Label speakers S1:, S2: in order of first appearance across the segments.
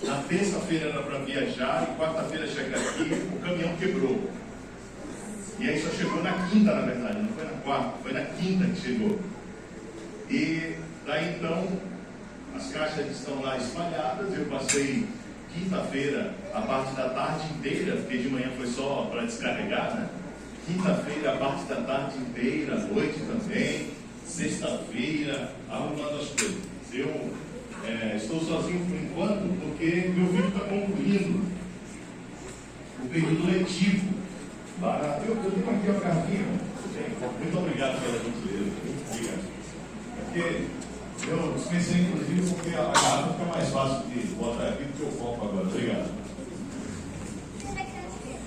S1: Na terça-feira era para viajar, e quarta-feira chegar aqui, o caminhão quebrou. E aí só chegou na quinta, na verdade, não foi na quarta, foi na quinta que chegou. E daí então, as caixas estão lá espalhadas. Eu passei quinta-feira a parte da tarde inteira, porque de manhã foi só para descarregar, né? Quinta-feira a parte da tarde inteira, à noite também, sexta-feira, arrumando as coisas. Eu estou sozinho por enquanto, porque meu filho está concluindo o período letivo. Eu tenho aqui a garrafinha. Muito obrigado pela gentileza. Obrigado. Porque eu dispensei, inclusive, porque a garrafa fica mais fácil de botar aqui do que o copo agora. Obrigado.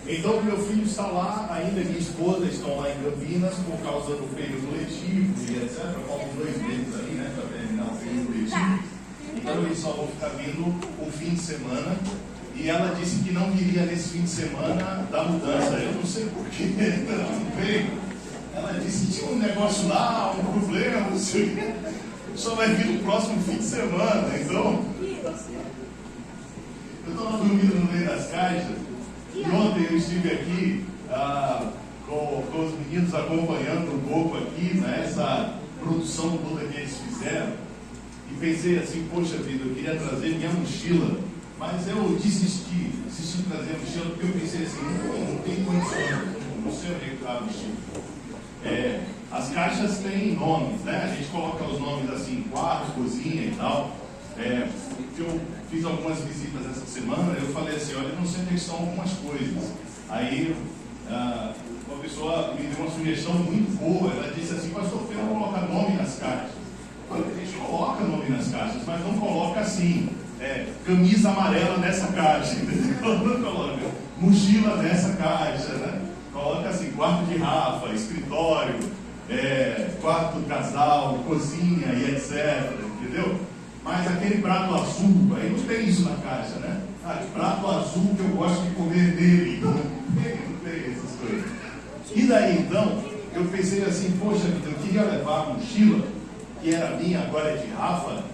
S1: Então, meu filho está lá, ainda minha esposa estão lá em Campinas por causa do período letivo e etc. Faltam 2 meses aí, né, para terminar o período letivo. Então, eles só vão ficar vindo um fim de semana. E ela disse que não viria nesse fim de semana da mudança. Eu não sei porquê, não veio. Ela disse que tinha um negócio lá, um problema, não sei o quê. Só vai vir no próximo fim de semana. Então, eu estava dormindo no meio das caixas. E ontem eu estive aqui com os meninos acompanhando um pouco aqui, né, essa produção toda que eles fizeram. E pensei assim, poxa vida, eu queria trazer minha mochila. Mas eu desisti de trazer a mochila, porque eu pensei assim, não tem condições, não sei onde está a mochila. As caixas têm nomes, né? A gente coloca os nomes assim, quarto, cozinha e tal. Eu fiz algumas visitas essa semana, eu falei assim, olha, eu não sei onde estão algumas coisas. Aí uma pessoa me deu uma sugestão muito boa, ela disse assim, pastor, eu não colocar nome nas caixas. A gente coloca nome nas caixas, mas não coloca assim. Camisa amarela nessa caixa, entendeu? Não coloca mochila nessa caixa, né? Coloca assim, quarto de Rafa, escritório, quarto do casal, cozinha e etc, entendeu? Mas aquele prato azul, aí não tem isso na caixa, né? Prato azul que eu gosto de comer dele, não tem essas coisas. E daí então, eu pensei assim, poxa vida, eu queria levar a mochila, que era minha, agora é de Rafa,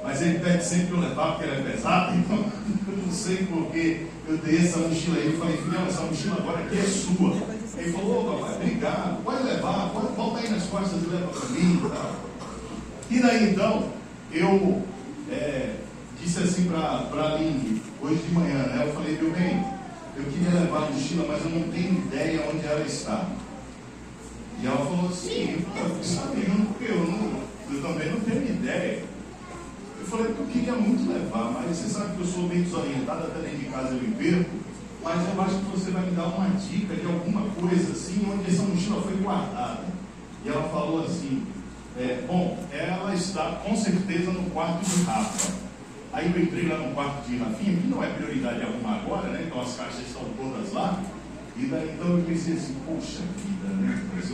S1: mas ele pede sempre eu levar porque ela é pesada, então eu não sei porque eu dei essa mochila aí. Eu falei, filhão, essa mochila agora aqui é sua. Ele falou, papai, obrigado, pode levar, volta aí nas costas e leva para mim e tal. E daí então, eu disse assim para a Aline, hoje de manhã, né? Eu falei, meu bem, eu queria levar a mochila, mas eu não tenho ideia onde ela está. E ela falou assim, eu sabendo porque eu também não tenho ideia. Eu falei que eu queria muito levar, mas você sabe que eu sou meio desorientado, até dentro de casa eu me perco, mas eu acho que você vai me dar uma dica de alguma coisa assim, onde essa mochila foi guardada. E ela falou assim, bom, ela está com certeza no quarto de Rafa. Aí eu entrei lá no quarto de Rafinha, que não é prioridade arrumar agora, né? Então as caixas estão todas lá. E daí então eu pensei assim, poxa vida, né? Mas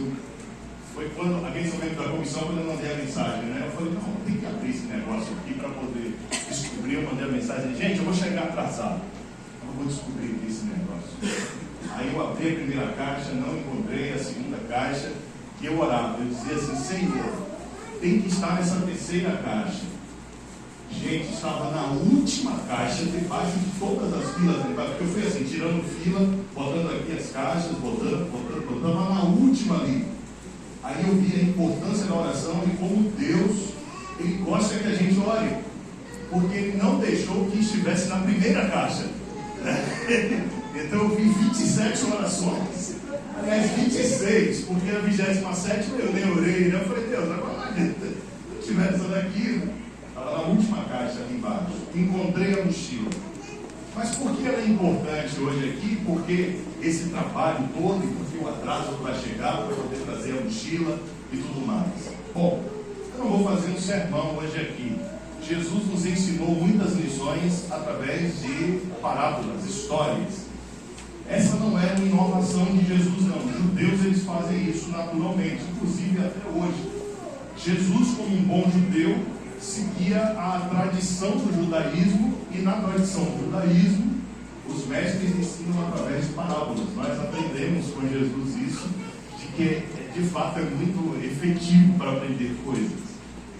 S1: foi quando a pensamento da comissão, quando eu mandei a mensagem, né? Eu falei, não, tem que abrir esse negócio aqui para poder descobrir. Eu mandei a mensagem, gente, eu vou chegar atrasado, eu vou descobrir aqui esse negócio. Aí eu abri a primeira caixa, não encontrei a segunda caixa, e eu orava, eu dizia assim, Senhor, tem que estar nessa terceira caixa. Gente, estava na última caixa, debaixo de todas as filas, porque eu fui assim, tirando fila, botando aqui as caixas, botando, estava na última ali. Aí eu vi a importância da oração e como Deus, Ele gosta que a gente ore, porque Ele não deixou que estivesse na primeira caixa. Então eu vi 27 orações, aliás 26, porque a 27ª eu nem orei, né? Eu falei, Deus, agora não adianta, se tivesse essa daqui, estava na última caixa ali embaixo, encontrei a mochila. Mas por que ela é importante hoje aqui? Porque esse trabalho todo, e porque o atraso vai chegar para poder trazer a mochila e tudo mais. Bom, eu não vou fazer um sermão hoje aqui. Jesus nos ensinou muitas lições através de parábolas, histórias. Essa não é uma inovação de Jesus, não. Os judeus, eles fazem isso naturalmente, inclusive até hoje. Jesus, como um bom judeu, seguia a tradição do judaísmo, e na tradição do judaísmo, os mestres ensinam através de parábolas. Nós aprendemos com Jesus isso, de que de fato é muito efetivo para aprender coisas,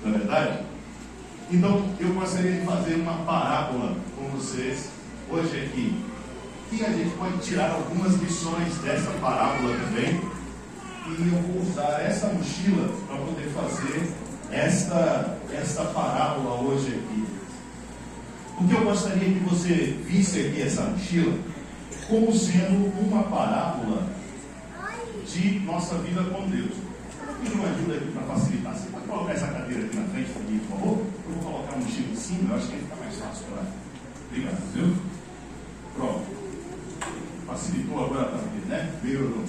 S1: não é verdade? Então, eu gostaria de fazer uma parábola com vocês hoje aqui. E a gente pode tirar algumas lições dessa parábola também. E eu vou usar essa mochila para poder fazer esta parábola hoje aqui. Porque eu gostaria que você visse aqui essa mochila como sendo uma parábola de nossa vida com Deus. Eu pedi uma ajuda aqui para facilitar. Você pode colocar essa cadeira aqui na frente para mim, por favor? Eu vou colocar a mochila em cima, eu acho que fica mais fácil para. Obrigado, viu? Pronto. Facilitou agora para mim, né? Melhorou.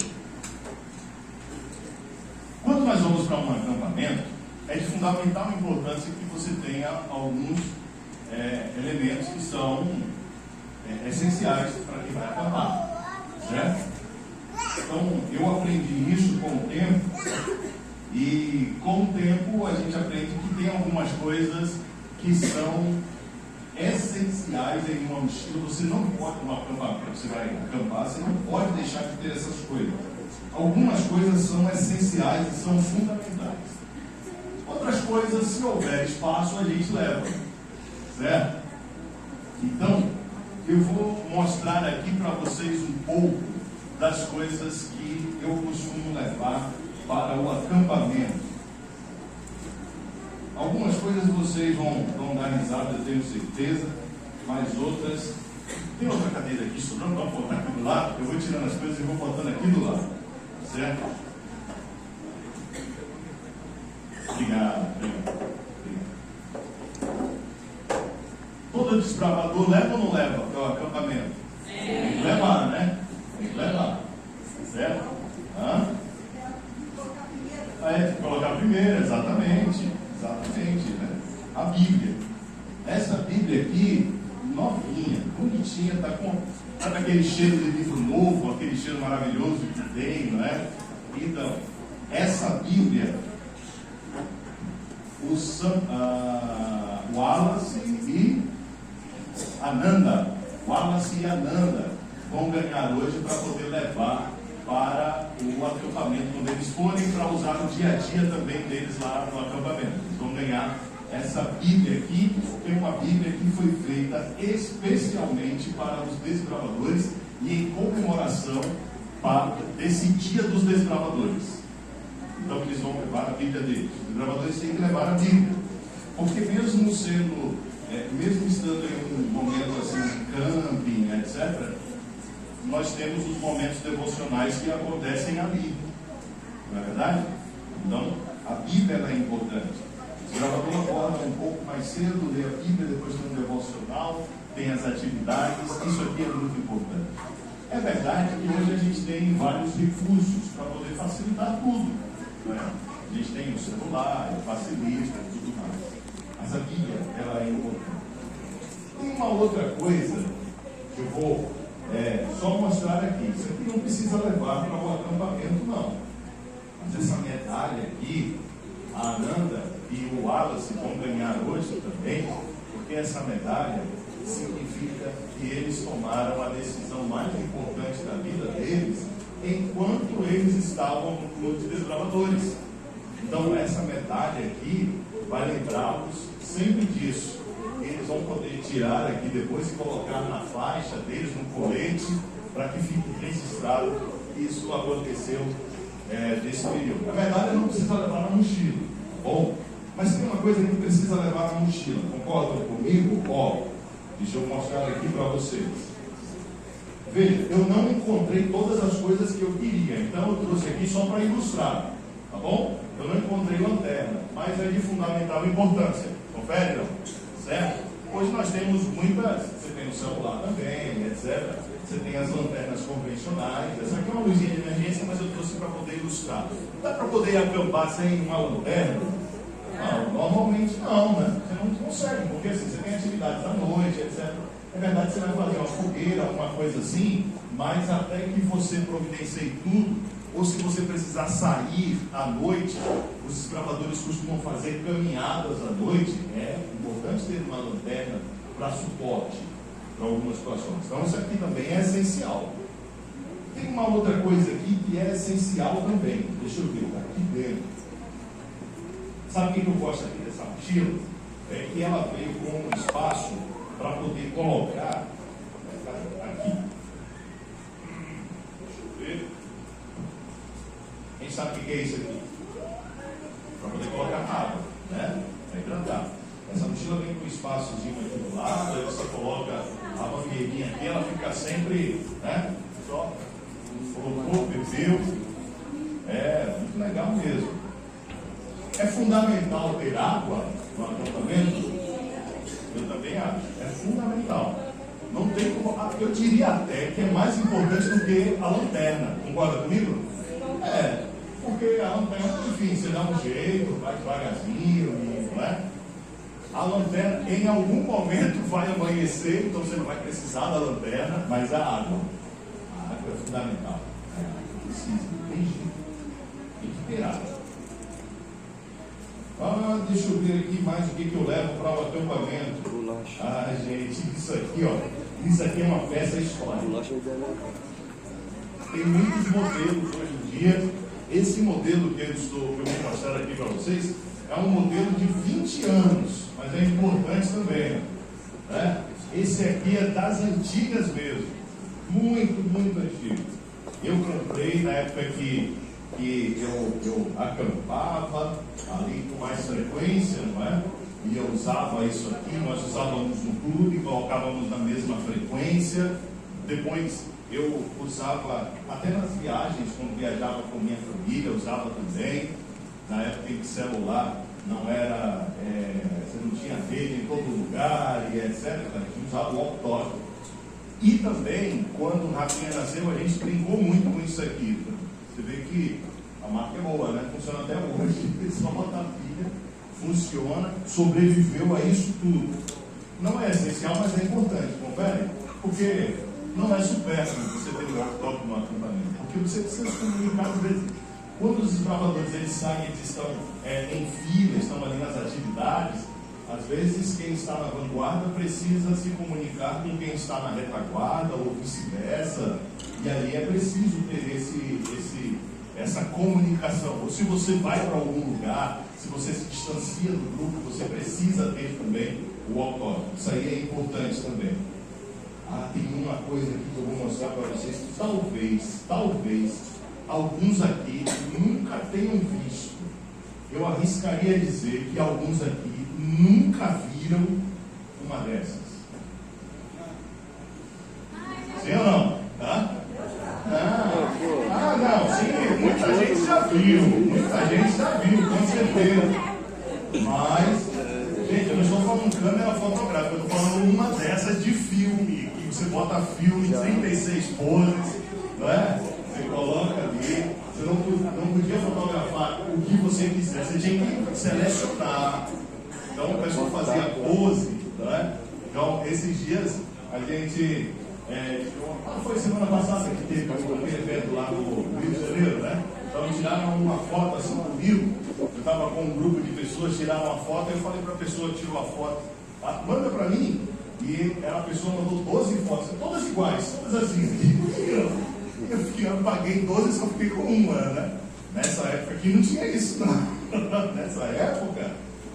S1: Quando nós vamos para um acampamento, é de fundamental importância que você tenha alguns elementos que são essenciais para quem vai acampar, certo? Então, eu aprendi isso com o tempo, e com o tempo a gente aprende que tem algumas coisas que são essenciais em uma mochila. Você não pode, num acampamento, você vai acampar, você não pode deixar de ter essas coisas. Algumas coisas são essenciais e são fundamentais. Outras coisas, se houver espaço, a gente leva, certo? Então, eu vou mostrar aqui para vocês um pouco das coisas que eu costumo levar para o acampamento. Algumas coisas vocês vão dar risada, eu tenho certeza, mas outras... Tem outra cadeira aqui sobrando, vamos botar aqui do lado. Eu vou tirando as coisas e vou botando aqui do lado, certo? Obrigado. Todo desbravador leva ou não leva para o acampamento? Tem que levar, né? Tem que levar. Certo? Tem que colocar primeiro, exatamente. Exatamente, né? A Bíblia. Essa Bíblia aqui, novinha, bonitinha, está com aquele cheiro de livro novo, aquele cheiro maravilhoso que tem, não é? Então, essa Bíblia, o Wallace e Ananda vão ganhar hoje para poder levar para o acampamento quando eles forem, para usar no dia a dia também deles lá no acampamento. Eles vão ganhar essa Bíblia aqui, que é uma Bíblia que foi feita especialmente para os desbravadores e em comemoração desse dia dos desbravadores. Então eles vão levar a Bíblia deles. Os desbravadores têm que levar a Bíblia, porque mesmo estando em um momento assim, camping, etc., nós temos os momentos devocionais que acontecem ali, não é verdade? Então, a Bíblia é importante. O gravador acorda um pouco mais cedo, lê a Bíblia, depois tem um devocional, tem as atividades, isso aqui é muito importante. É verdade que hoje a gente tem vários recursos para poder facilitar tudo, não é? A gente tem o celular, o facilista e tudo mais. Mas a Bíblia, ela é importante. Tem uma outra coisa que eu vou só mostrar aqui. Isso aqui não precisa levar para o acampamento, não. Mas essa medalha aqui, a Ananda e o Wallace vão ganhar hoje também, porque essa medalha significa que eles tomaram a decisão mais importante da vida deles enquanto eles estavam no clube de desbravadores. Então essa medalha aqui vai lembrá-los sempre disso. Eles vão poder tirar aqui depois e colocar na faixa deles, no colete, para que fique registrado que isso aconteceu nesse período. A medalha não precisa levar na mochila, tá bom? Mas tem uma coisa que precisa levar na mochila, concordam comigo? Deixa eu mostrar aqui para vocês. Veja, eu não encontrei todas as coisas que eu queria, então eu trouxe aqui só para ilustrar, tá bom? Eu não encontrei lanterna, mas é de fundamental importância. Confere, não? Certo? Hoje nós temos muitas, você tem o celular também, etc. Você tem as lanternas convencionais. Essa aqui é uma luzinha de emergência, mas eu trouxe para poder ilustrar. Dá para poder acampar sem uma lanterna? Não, normalmente não, né? Você não consegue, porque assim, você tem atividades à noite, etc. É verdade que você vai fazer uma fogueira, alguma coisa assim, mas até que você providencie tudo, ou se você precisar sair à noite, os desbravadores costumam fazer caminhadas à noite. É importante ter uma lanterna para suporte para algumas situações. Então isso aqui também é essencial. Tem uma outra coisa aqui que é essencial também. Deixa eu ver, está aqui dentro. Sabe o que eu gosto aqui dessa mochila?
S2: é que ela veio com um espaço para poder colocar aqui. Deixa eu ver. Quem sabe o que é isso aqui? Para poder colocar água, né? Para hidratar. Essa mochila vem com um espaçozinho aqui do lado, aí você coloca a mangueirinha aqui, ela fica sempre, né? Só colocou, bebeu. É muito legal mesmo. É fundamental ter água no acampamento? Eu também acho. É fundamental. Não tem como. Eu diria até que é mais importante do que a lanterna. Concorda comigo? É. Porque a lanterna, enfim, você dá um jeito, vai devagarzinho, não é? A lanterna, em algum momento, vai amanhecer, então você não vai precisar da lanterna, mas a água. A água é fundamental. Precisa, tem jeito. Tem que ter água. Deixa eu ver aqui mais o que eu levo para o acampamento. Gente, isso aqui, ó. Isso aqui é uma peça histórica. Tem muitos modelos hoje em dia. Esse modelo que eu vou mostrar aqui para vocês é um modelo de 20 anos, mas é importante também, né? Esse aqui é das antigas mesmo, muito, muito antigo. Eu comprei na época que eu acampava ali com mais frequência, não é? E eu usava isso aqui, nós usávamos no clube, colocávamos na mesma frequência. Depois eu usava até nas viagens, quando viajava com minha família, eu usava também. Na época em que celular não era, você não tinha rede em todo lugar e etc. A gente usava o walkie-talkie. E também, quando o Rafinha nasceu, a gente brincou muito com isso aqui. Você vê que a marca é boa, né? Funciona até hoje. Só botar a pilha, funciona, sobreviveu a isso tudo. Não é essencial, mas é importante, confere? Porque não é supérfluo você ter um walkie-talkie no acampamento. Porque você precisa se comunicar às vezes. Quando os desbravadores eles saem, eles estão em fila, estão ali nas atividades, às vezes quem está na vanguarda precisa se comunicar com quem está na retaguarda ou vice-versa. E aí é preciso ter essa comunicação. Ou se você vai para algum lugar, se você se distancia do grupo, você precisa ter também o walkie-talkie. Isso aí é importante também. Tem uma coisa aqui que eu vou mostrar para vocês. Talvez, alguns aqui nunca tenham visto. Eu arriscaria dizer que alguns aqui nunca viram uma dessas. Sim ou não? Tá? Não, sim, muita gente já viu, com certeza. Mas, gente, eu não estou falando câmera fotográfica, eu estou falando uma dessas de filme, que você bota filme, 36 poses, não é? Você coloca ali, você não podia fotografar o que você quiser, você tinha que selecionar. Então o pessoal fazia pose, não é? Então, esses dias a gente. Foi semana passada que teve aquele evento lá no Rio de Janeiro, né? Então tiraram uma foto assim comigo. Eu estava com um grupo de pessoas, tiraram uma foto, eu falei para a pessoa que tirou a foto, manda para mim. E a pessoa mandou 12 fotos, todas iguais, todas assim. Eu paguei 12 e só fiquei com uma, né? Nessa época aqui não tinha isso, não. Nessa época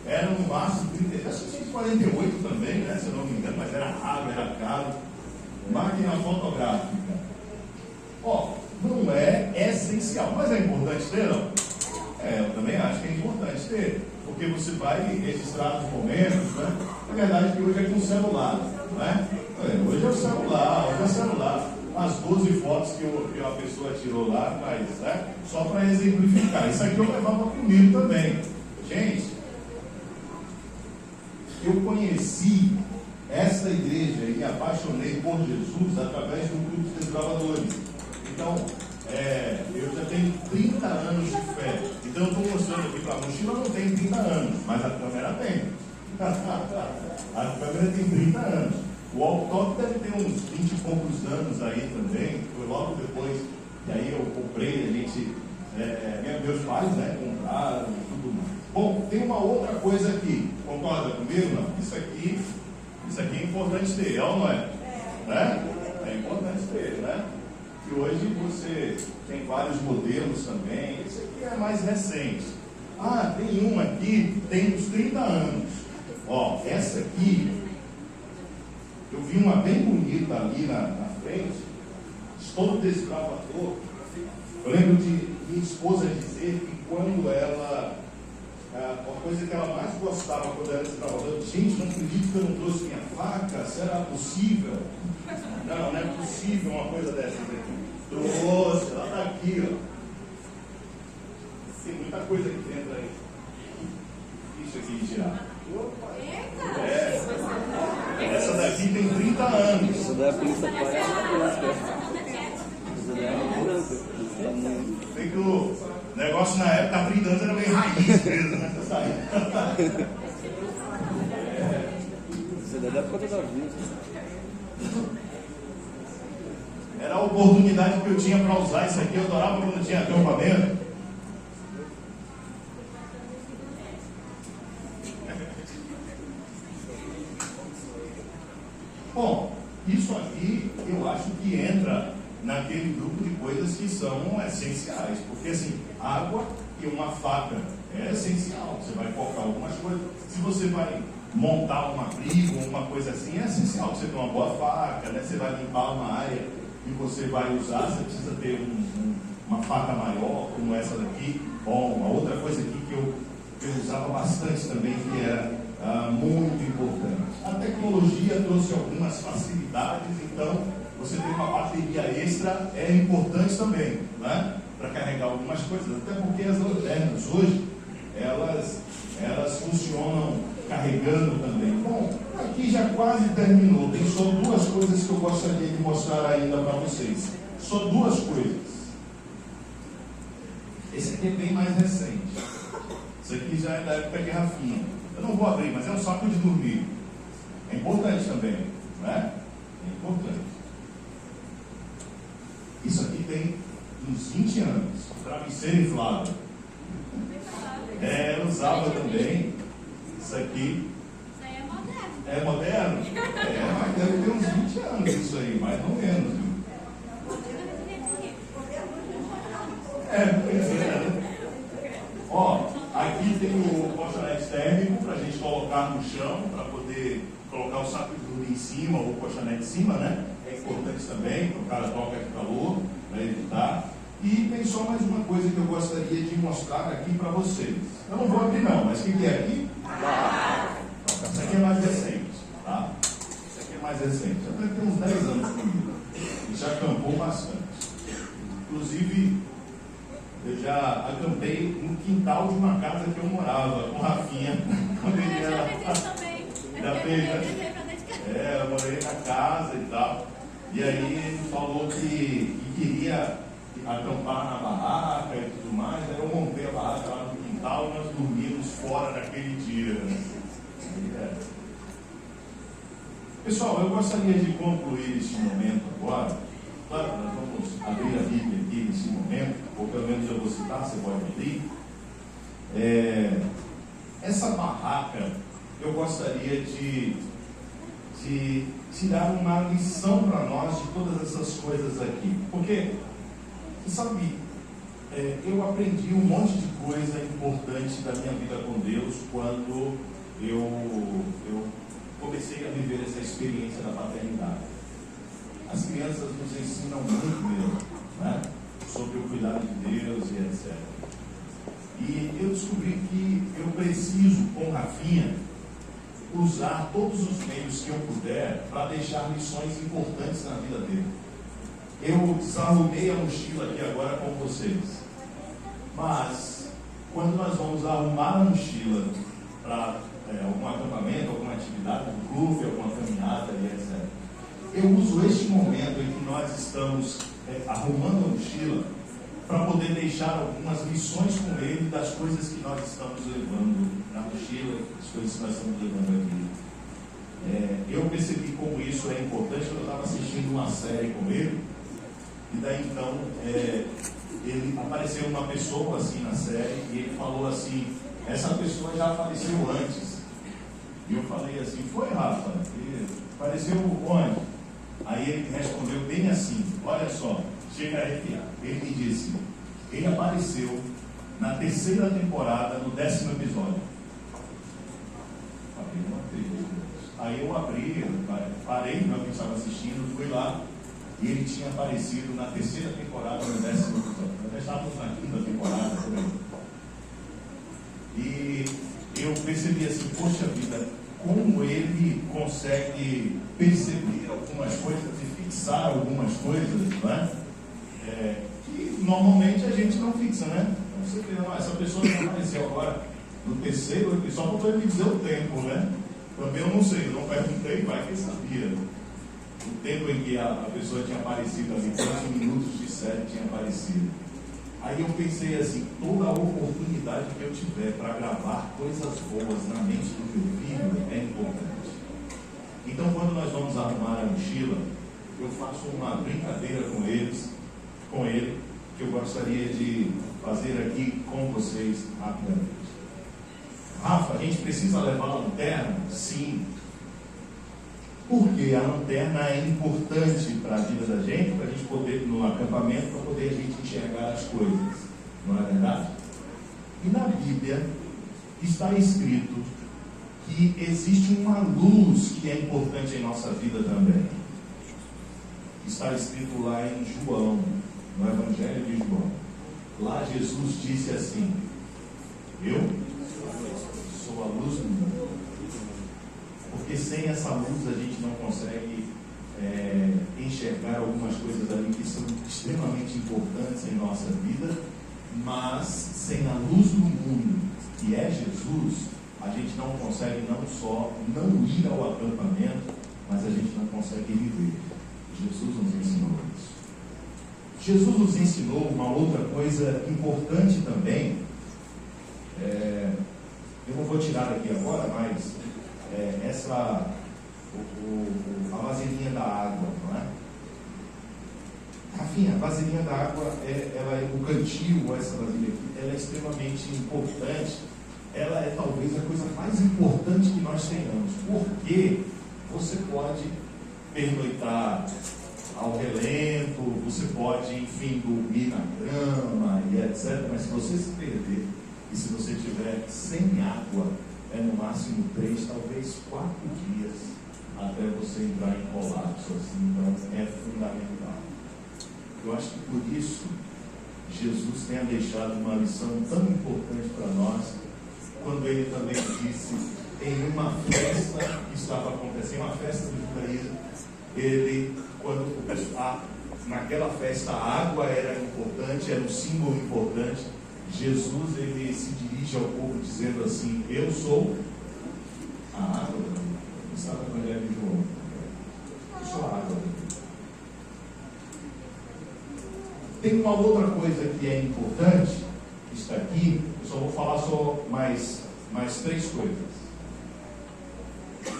S2: era no máximo 30, acho que tinha 48 também, né? Se eu não me engano, mas era raro, era caro. Máquina fotográfica. Não é essencial, mas é importante ter, não? Eu também acho que é importante ter, porque você vai registrar os momentos, né? Na verdade, que hoje é com celular, não é? Hoje é o celular, As 12 fotos que a pessoa tirou lá, mas, né? Só para exemplificar. Isso aqui eu levava comigo também. Gente, eu conheci essa igreja e me apaixonei por Jesus através do grupo de desbravadores. Então, eu já tenho 30 anos de fé. Então, eu estou mostrando aqui para a mochila, não tem 30 anos, mas a câmera tem. A câmera tem 30 anos. O walkie-talkie deve ter uns 20 e poucos anos aí também. Foi logo depois que aí eu comprei, meus pais, né, compraram e tudo mais. Bom, tem uma outra coisa aqui. Concorda comigo? Não? Isso aqui é importante ter, ou não é? É importante ter, né? E hoje você tem vários modelos também. Esse aqui é mais recente. Tem uma aqui que tem uns 30 anos. Ó, essa aqui, eu vi uma bem bonita ali na frente, todo desbravador. Eu lembro de minha esposa dizer que quando ela, uma coisa que ela mais gostava quando era desbravadora, gente, não acredito que eu não trouxe minha faca, será possível? Não, não é possível uma coisa dessas aqui. Trouxe, ela está aqui, ó. Tem muita coisa aqui dentro aí. Isso aqui de girar. Essa daqui tem 30 anos.
S3: Isso daí é a polícia
S2: Tem que o negócio na época, há 30 anos, era meio raiz mesmo, né?
S3: Isso daí é por conta da vida.
S2: Era a oportunidade que eu tinha para usar isso aqui. Eu adorava quando tinha acampamento. Bom, isso aqui eu acho que entra naquele grupo de coisas que são essenciais, porque assim, água e uma faca é essencial. Você vai colocar algumas coisas, se você vai montar um abrigo, uma coisa assim, é essencial você ter uma boa faca, né? Você vai limpar uma área que você vai usar, você precisa ter uma faca maior, como essa daqui. Bom, uma outra coisa aqui que eu usava bastante também, que era muito importante. A tecnologia trouxe algumas facilidades, então você ter uma bateria extra é importante também, né? Para carregar algumas coisas, até porque as lanternas hoje, elas funcionam carregando também. Bom, aqui já quase terminou, tem só duas coisas que eu gostaria de mostrar ainda para vocês, só duas coisas. Esse aqui é bem mais recente, isso aqui já é da época de Rafinha. Eu não vou abrir, mas é um saco de dormir. É importante também, né? É importante. Isso aqui tem uns 20 anos. Travesseiro inflável. Eu usava também. Isso aqui.
S4: Isso aí é moderno.
S2: É moderno? Mas deve ter uns 20 anos isso aí, mais ou menos. Viu? Pois é. Ó, aqui tem o colchonete térmico para a gente colocar no chão, para poder colocar o saco de dormir em cima ou o colchonete em cima, né? É importante também, para o cara toca de calor, para evitar. E tem só mais uma coisa que eu gostaria de mostrar aqui para vocês. Eu não vou abrir não, mas o que é aqui? Isso aqui é mais recente, tá? Isso aqui é mais recente. Já deve ter uns 10 anos comigo. E já acampou bastante. Inclusive, eu já acampei no quintal de uma casa que eu morava com o Rafinha. Quando ele era lá. Já fez, né? Eu morei na casa e tal. E aí ele falou que queria acampar na barraca e tudo mais. Aí eu montei a barraca lá no quintal e nós dormimos fora naquele dia. Né? Pessoal, eu gostaria de concluir este momento agora. Claro, nós vamos abrir a Bíblia aqui nesse momento, ou pelo menos eu vou citar, você pode abrir. Essa barraca, eu gostaria de tirar uma lição para nós de todas essas coisas aqui. Porque, você sabe, eu aprendi um monte de coisa importante da minha vida com Deus quando eu comecei a viver essa experiência da paternidade. As crianças nos ensinam muito mesmo, né? Sobre o cuidado de Deus e etc. E eu descobri que eu preciso, com Rafinha, usar todos os meios que eu puder para deixar lições importantes na vida dele. Eu desarrumei a mochila aqui agora com vocês. Mas, quando nós vamos arrumar a mochila para algum acampamento, alguma atividade do clube, alguma caminhada e etc., eu uso este momento em que nós estamos arrumando a mochila para poder deixar algumas lições com ele das coisas que nós estamos levando na mochila, das coisas que nós estamos levando aqui. Eu percebi como isso é importante quando eu estava assistindo uma série com ele, e daí então ele apareceu uma pessoa assim na série e ele falou assim: essa pessoa já apareceu antes. E eu falei assim: foi, Rafa? Ele apareceu onde? Aí ele respondeu bem assim, olha só, chega a arrepiar. Ele me disse: ele apareceu na 3ª temporada, no 10º episódio. Falei, não acredito nisso. Aí eu abri, parei no que estava assistindo, fui lá, e ele tinha aparecido na 3ª temporada, no 10º episódio. Nós estávamos na 5ª temporada também. E eu percebi assim, poxa vida, como ele consegue perceber algumas coisas e fixar algumas coisas, né? Que normalmente a gente não fixa, né? Então você vê, não, essa pessoa não apareceu agora no 3º episódio, só para ele me dizer o tempo, né? Também eu não sei, eu não perguntei, vai que ele sabia. O tempo em que a pessoa tinha aparecido ali, quantos minutos de série tinha aparecido. Aí eu pensei assim, toda a oportunidade que eu tiver para gravar coisas boas na mente do meu filho é importante. Então, quando nós vamos arrumar a mochila, eu faço uma brincadeira com ele, que eu gostaria de fazer aqui com vocês rapidamente. Rafa, a gente precisa levar a lanterna? Sim. Porque a lanterna é importante para a vida da gente, para a gente poder, no acampamento, para poder a gente enxergar as coisas. Não é verdade? E na Bíblia está escrito que existe uma luz que é importante em nossa vida também. Está escrito lá em João, no Evangelho de João. Lá Jesus disse assim: eu sou a luz do mundo. Porque sem essa luz a gente não consegue enxergar algumas coisas ali que são extremamente importantes em nossa vida, mas sem a luz do mundo, que é Jesus, a gente não consegue não só não ir ao acampamento, mas a gente não consegue viver. Jesus nos ensinou isso. Jesus nos ensinou uma outra coisa importante também. Eu não vou tirar aqui agora, mas a vasilhinha da água, não é? Rafinha, a vasilhinha da água, o cantil, essa vasilha aqui, ela é extremamente importante. Ela é talvez a coisa mais importante que nós tenhamos, porque você pode pernoitar ao relento, você pode, enfim, dormir na grama e etc. Mas se você se perder e se você tiver sem água, no máximo 3, talvez 4 dias até você entrar em colapso, assim. Então é fundamental. Eu acho que por isso Jesus tenha deixado uma lição tão importante para nós, quando ele também disse em uma festa que estava acontecendo, uma festa do judaísmo, naquela festa a água era importante, era um símbolo importante. Jesus, ele se dirige ao povo dizendo assim: eu sou a água da vida. Está no Evangelho de João. Eu sou a água da vida. Tem uma outra coisa que é importante, que está aqui. Eu só vou falar mais 3 coisas.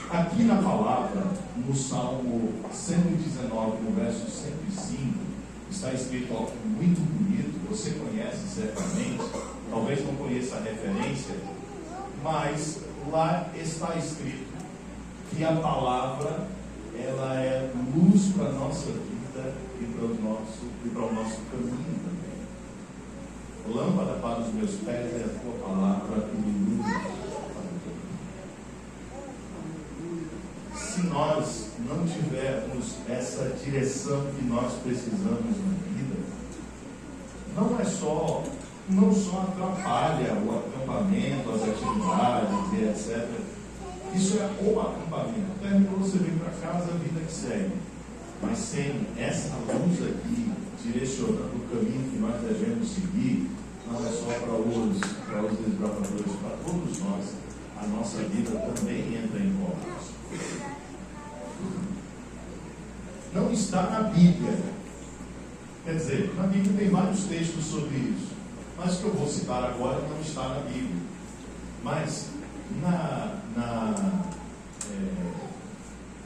S2: Aqui na palavra, no Salmo 119, no verso 105, está escrito algo muito bonito, você conhece certamente, talvez não conheça a referência, mas lá está escrito que a palavra, ela é luz para a nossa vida e para o nosso caminho também. Lâmpada para os meus pés é a tua palavra e luz. Se nós não tivermos essa direção que nós precisamos na vida, não só atrapalha o acampamento, as atividades e etc. Isso é o acampamento. Terminou, você vem para casa, a vida que segue. Mas sem essa luz aqui, direcionando o caminho que nós devemos seguir, não é só para os desbravadores, para todos nós, a nossa vida também entra em colapso. Não está na Bíblia. Quer dizer, na Bíblia tem vários textos sobre isso, mas o que eu vou citar agora não está na Bíblia. Mas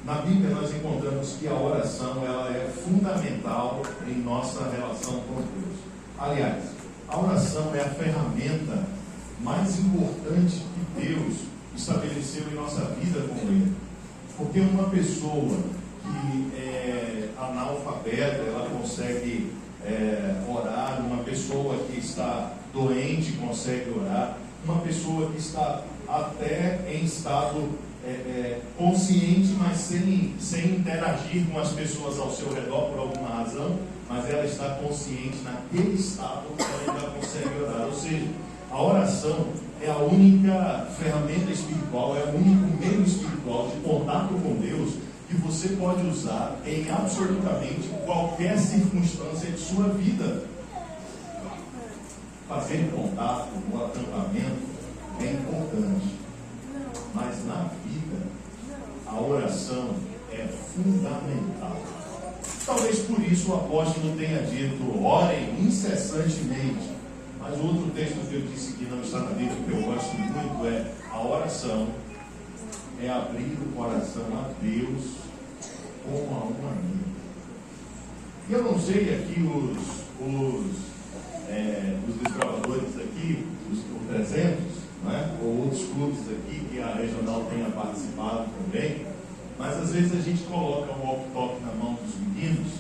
S2: na Bíblia nós encontramos que a oração ela é fundamental em nossa relação com Deus. Aliás, a oração é a ferramenta mais importante que Deus estabeleceu em nossa vida com Ele. Porque uma pessoa que é analfabeta, ela consegue orar, uma pessoa que está doente consegue orar, uma pessoa que está até em estado consciente, mas sem interagir com as pessoas ao seu redor por alguma razão, mas ela está consciente naquele estado que ela ainda consegue orar. Ou seja, a oração é a única ferramenta espiritual, é o único meio espiritual de contato com Deus que você pode usar em absolutamente qualquer circunstância de sua vida. Fazer contato no acampamento é importante, mas na vida a oração é fundamental. Talvez por isso o apóstolo tenha dito: orem incessantemente. Mas o outro texto que eu disse que não está na Bíblia, que eu gosto muito, é: a oração é abrir o coração a Deus como a um amigo. E eu não sei aqui os desbravadores aqui, os 300, né? Ou outros clubes aqui que a regional tenha participado também, mas às vezes a gente coloca um walkie-talkie na mão dos meninos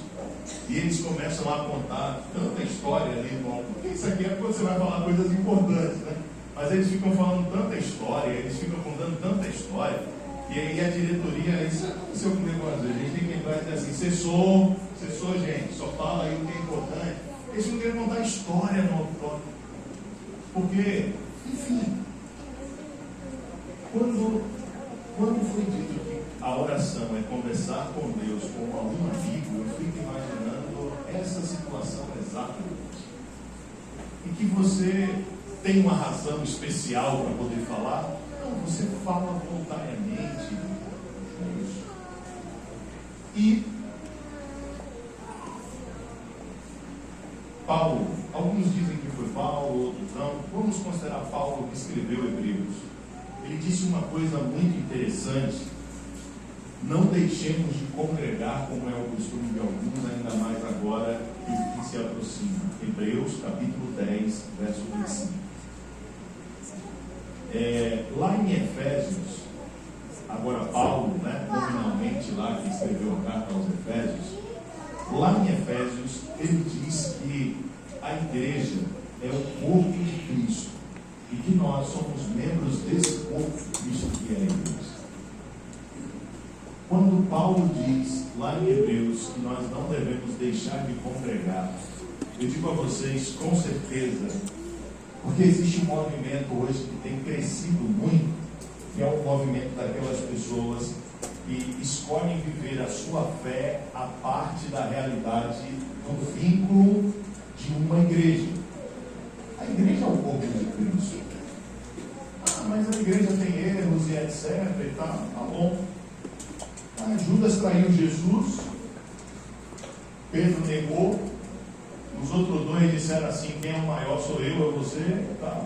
S2: e eles começam a contar tanta história ali no walkie-talkie, porque isso aqui é quando você vai falar coisas importantes, né? Mas eles ficam falando tanta história, eles ficam contando tanta história, e aí a diretoria, isso aconteceu comigo algumas vezes, a gente tem que entrar e dizer assim: cessou, gente, só fala aí o que é importante. Eles não querem contar história no walkie-talkie, porque, enfim, quando foi dito que a oração é conversar com Deus como a um amigo, eu fico imaginando essa situação exatamente, em que você tem uma razão especial para poder falar. Não, você fala voluntariamente. É isso. E Paulo, alguns dizem que foi Paulo, outros não. Vamos considerar Paulo que escreveu Hebreus. Ele disse uma coisa muito interessante: não deixemos de congregar, como é o costume de alguns, ainda mais agora que se aproxima. Hebreus capítulo 10, verso 25. Lá em Efésios, agora Paulo, né, nominalmente lá, que escreveu a carta aos Efésios, lá em Efésios ele diz que a igreja é o corpo de Cristo e que nós somos membros desse corpo de Cristo que é a igreja. Quando Paulo diz lá em Hebreus que nós não devemos deixar de congregar, eu digo a vocês com certeza, porque existe um movimento hoje que tem crescido muito, que é o movimento daquelas pessoas que escolhem viver a sua fé a parte da realidade do vínculo de uma igreja. A igreja é o corpo de Cristo. Mas a igreja tem erros e etc. E tá bom. Judas traiu Jesus, Pedro negou, os outros dois disseram assim: quem é o maior sou eu, é você, tá?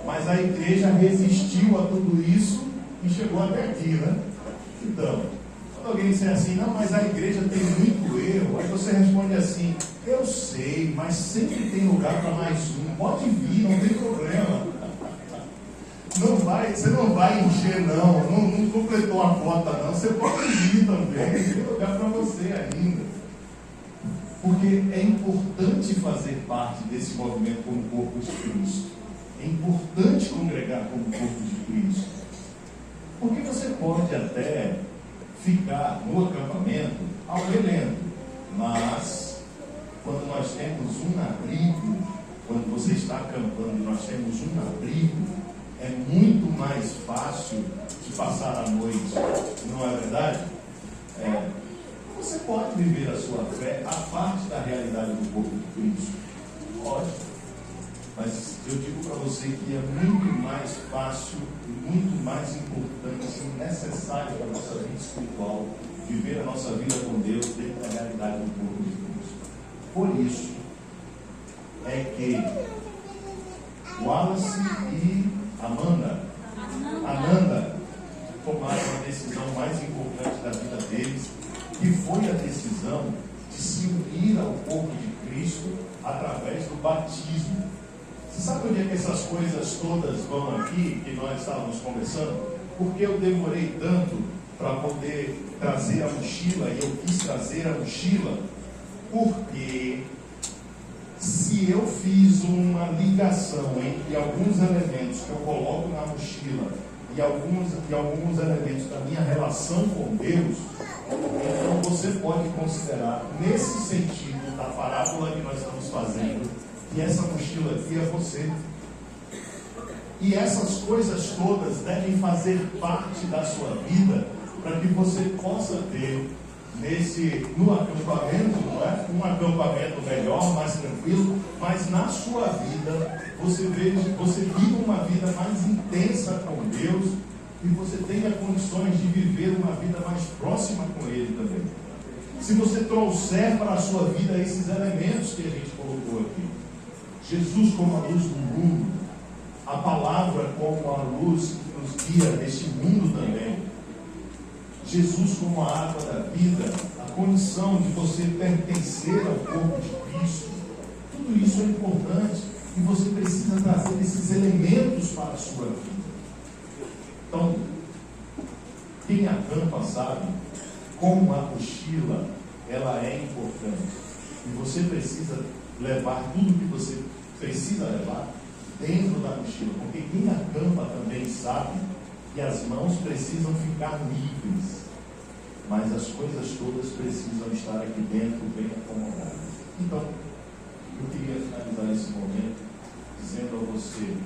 S2: Mas a igreja resistiu a tudo isso e chegou até aqui, né? Então, quando alguém disser assim: não, mas a igreja tem muito erro, aí você responde assim: eu sei, mas sempre tem lugar para mais um, pode vir, não tem problema. Você não vai encher, não completou a cota, não. Você pode vir também, tem lugar para você ainda. Porque é importante fazer parte desse movimento como corpo de Cristo. É importante congregar como corpo de Cristo. Porque você pode até ficar no acampamento ao relento, mas quando nós temos um abrigo, quando você está acampando e nós temos um abrigo, é muito mais fácil de passar a noite, não é verdade? Você pode viver a sua fé a parte da realidade do corpo de Cristo, pode, mas eu digo para você que é muito mais fácil e muito mais importante e necessário para a nossa vida espiritual viver a nossa vida com Deus dentro da realidade do corpo de Cristo. Por isso é que Wallace e Ananda tomaram a decisão mais importante da vida deles, que foi a decisão de se unir ao corpo de Cristo através do batismo. Você sabe onde é que essas coisas todas vão aqui, que nós estávamos conversando? Porque eu demorei tanto para poder trazer a mochila, e eu quis trazer a mochila, porque se eu fiz uma ligação entre alguns elementos que eu coloco na mochila e alguns elementos da minha relação com Deus, então você pode considerar, nesse sentido da parábola que nós estamos fazendo, que essa mochila aqui é você. E essas coisas todas devem fazer parte da sua vida para que você possa ter no acampamento, não é? Um acampamento melhor, mais tranquilo, mas na sua vida você vive uma vida mais intensa com Deus e você tenha condições de viver uma vida mais próxima com Ele também. Se você trouxer para a sua vida esses elementos que a gente colocou aqui, Jesus como a luz do mundo, a palavra como a luz que nos guia neste mundo também, Jesus como a água da vida, a condição de você pertencer ao corpo de Cristo, tudo isso é importante e você precisa trazer esses elementos para a sua vida. Então, quem acampa sabe como a mochila ela é importante e você precisa levar tudo que você precisa levar dentro da mochila, porque quem acampa também sabe que as mãos precisam ficar livres, mas as coisas todas precisam estar aqui dentro bem acomodadas. Então, eu queria finalizar esse momento dizendo a você,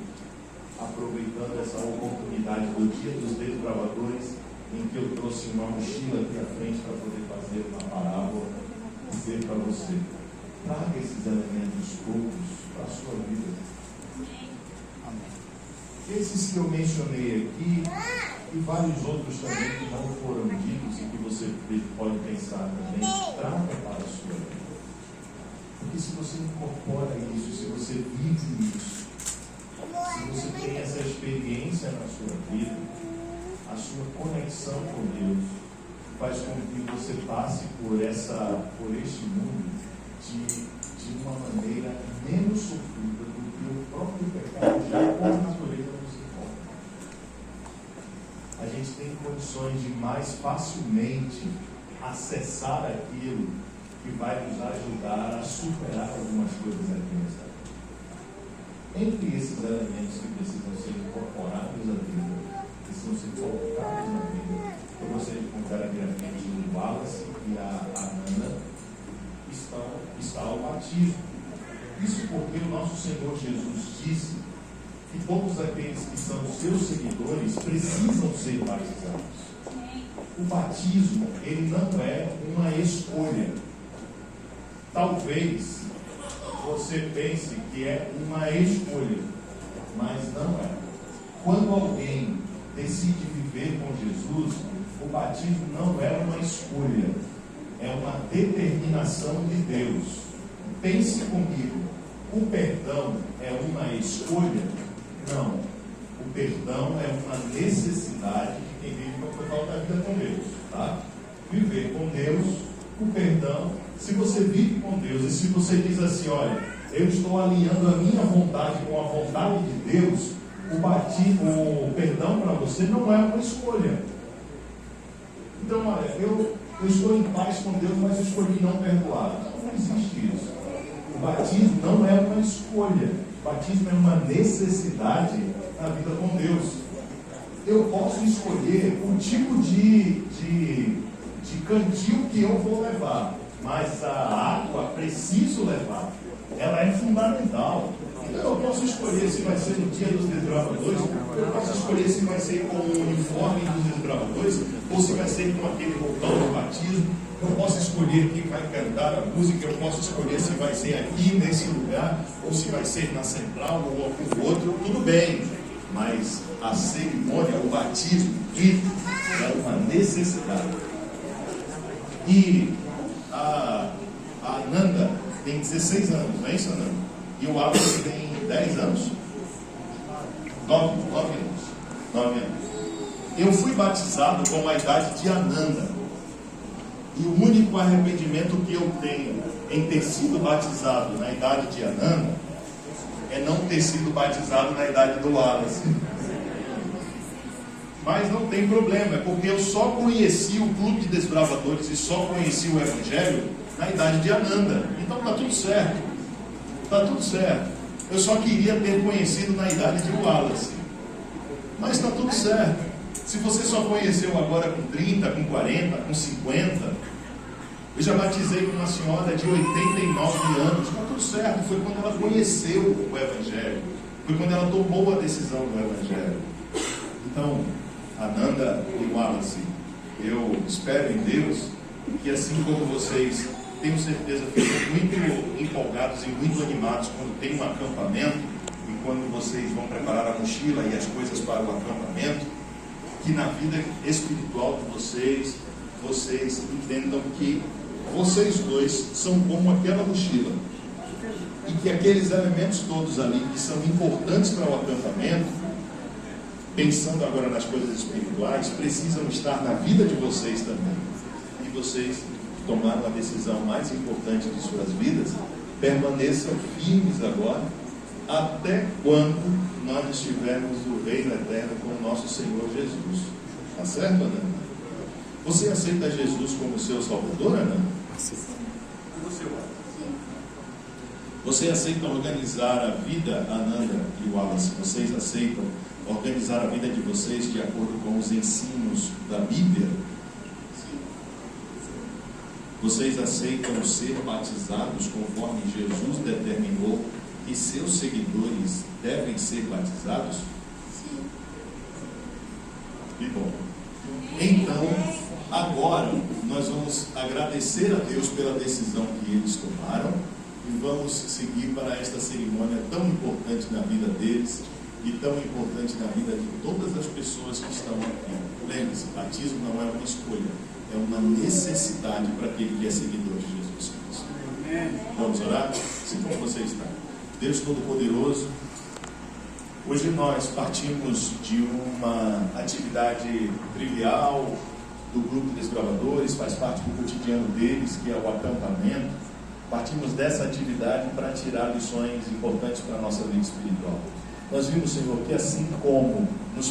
S2: aproveitando essa oportunidade do Dia dos Desbravadores, em que eu trouxe uma mochila aqui à frente para poder fazer uma parábola, dizer para você, traga esses elementos todos para a sua vida. Esses que eu mencionei aqui e vários outros também que não foram ditos e que você pode pensar também, traga para a sua vida. Porque se você incorpora isso, se você vive isso, se você tem essa experiência na sua vida, a sua conexão com Deus faz com que você passe por este mundo de uma maneira menos sofrida do que o próprio pecado já por natureza nos envolve. A gente tem condições de mais facilmente acessar aquilo que vai nos ajudar a superar algumas coisas aqui nessa vida. Entre esses elementos que precisam ser incorporados à vida, precisam ser colocados na vida, eu gostaria de contar aqui à frente o Wallace e a Ana, está ao batismo. Isso porque o nosso Senhor Jesus disse que todos aqueles que são seus seguidores precisam ser batizados. O batismo, ele não é uma escolha. Talvez você pense que é uma escolha, mas não é. Quando alguém decide viver com Jesus, o batismo não é uma escolha, é uma determinação de Deus. Pense comigo, o perdão é uma escolha? Não. O perdão é uma necessidade de quem vive por causa da vida com Deus. Tá? Viver com Deus, o perdão, se você vive com Deus e se você diz assim, olha, eu estou alinhando a minha vontade com a vontade de Deus, o perdão para você não é uma escolha. Então, olha, eu estou em paz com Deus, mas escolhi não perdoar. Não existe isso. O batismo não é uma escolha. O batismo é uma necessidade na vida com Deus. Eu posso escolher o tipo de cantil que eu vou levar, mas a água preciso levar. Ela é fundamental. Então eu posso escolher se vai ser no dia dos desbravadores, eu posso escolher se vai ser com o uniforme dos desbravadores, ou se vai ser com aquele roupão do batismo. Eu posso escolher quem vai cantar a música, eu posso escolher se vai ser aqui nesse lugar, ou se vai ser na central, ou algum outro, tudo bem. Mas a cerimônia, o batismo, é uma necessidade. E a Nanda tem 16 anos, não é isso, Nanda? E o Wallace tem 10 anos. 9 anos. Eu fui batizado com a idade de Ananda. E o único arrependimento que eu tenho em ter sido batizado na idade de Ananda é não ter sido batizado na idade do Wallace. Mas não tem problema, é porque eu só conheci o Clube de Desbravadores e só conheci o Evangelho na idade de Ananda. Então está tudo certo. Está tudo certo. Eu só queria ter conhecido na idade de Wallace.
S1: Mas está tudo certo. Se você só conheceu agora com 30, com 40, com 50, eu já batizei com uma senhora de 89 anos, está tudo certo. Foi quando ela conheceu o Evangelho, foi quando ela tomou a decisão do Evangelho. Então, Ananda e Wallace, eu espero em Deus que, assim como vocês, tenho certeza, ficam muito empolgados e muito animados quando tem um acampamento e quando vocês vão preparar a mochila e as coisas para o acampamento, que na vida espiritual de vocês entendam que vocês dois são como aquela mochila e que aqueles elementos todos ali que são importantes para o acampamento, pensando agora nas coisas espirituais, precisam estar na vida de vocês também. E vocês tomaram a decisão mais importante de suas vidas, permaneçam firmes agora, até quando nós estivermos no reino eterno com o nosso Senhor Jesus. Tá certo, Ana? Você aceita Jesus como seu Salvador, Ana?
S3: Sim.
S1: Você aceita organizar a vida, Ananda e Wallace? Vocês aceitam organizar a vida de vocês de acordo com os ensinos da Bíblia?
S3: Sim.
S1: Vocês aceitam ser batizados conforme Jesus determinou que seus seguidores devem ser batizados?
S3: Sim.
S1: Que bom. Então, agora nós vamos agradecer a Deus pela decisão que eles tomaram e vamos seguir para esta cerimônia tão importante na vida deles e tão importante na vida de todas as pessoas que estão aqui. Lembre-se, batismo não é uma escolha, é uma necessidade para aquele que é seguidor de Jesus Cristo. Vamos orar? Assim como você está. Deus Todo-Poderoso, hoje nós partimos de uma atividade trivial do grupo de desbravadores, faz parte do cotidiano deles, que é o acampamento. Partimos dessa atividade para tirar lições importantes para a nossa vida espiritual. Nós vimos, Senhor, que assim como nos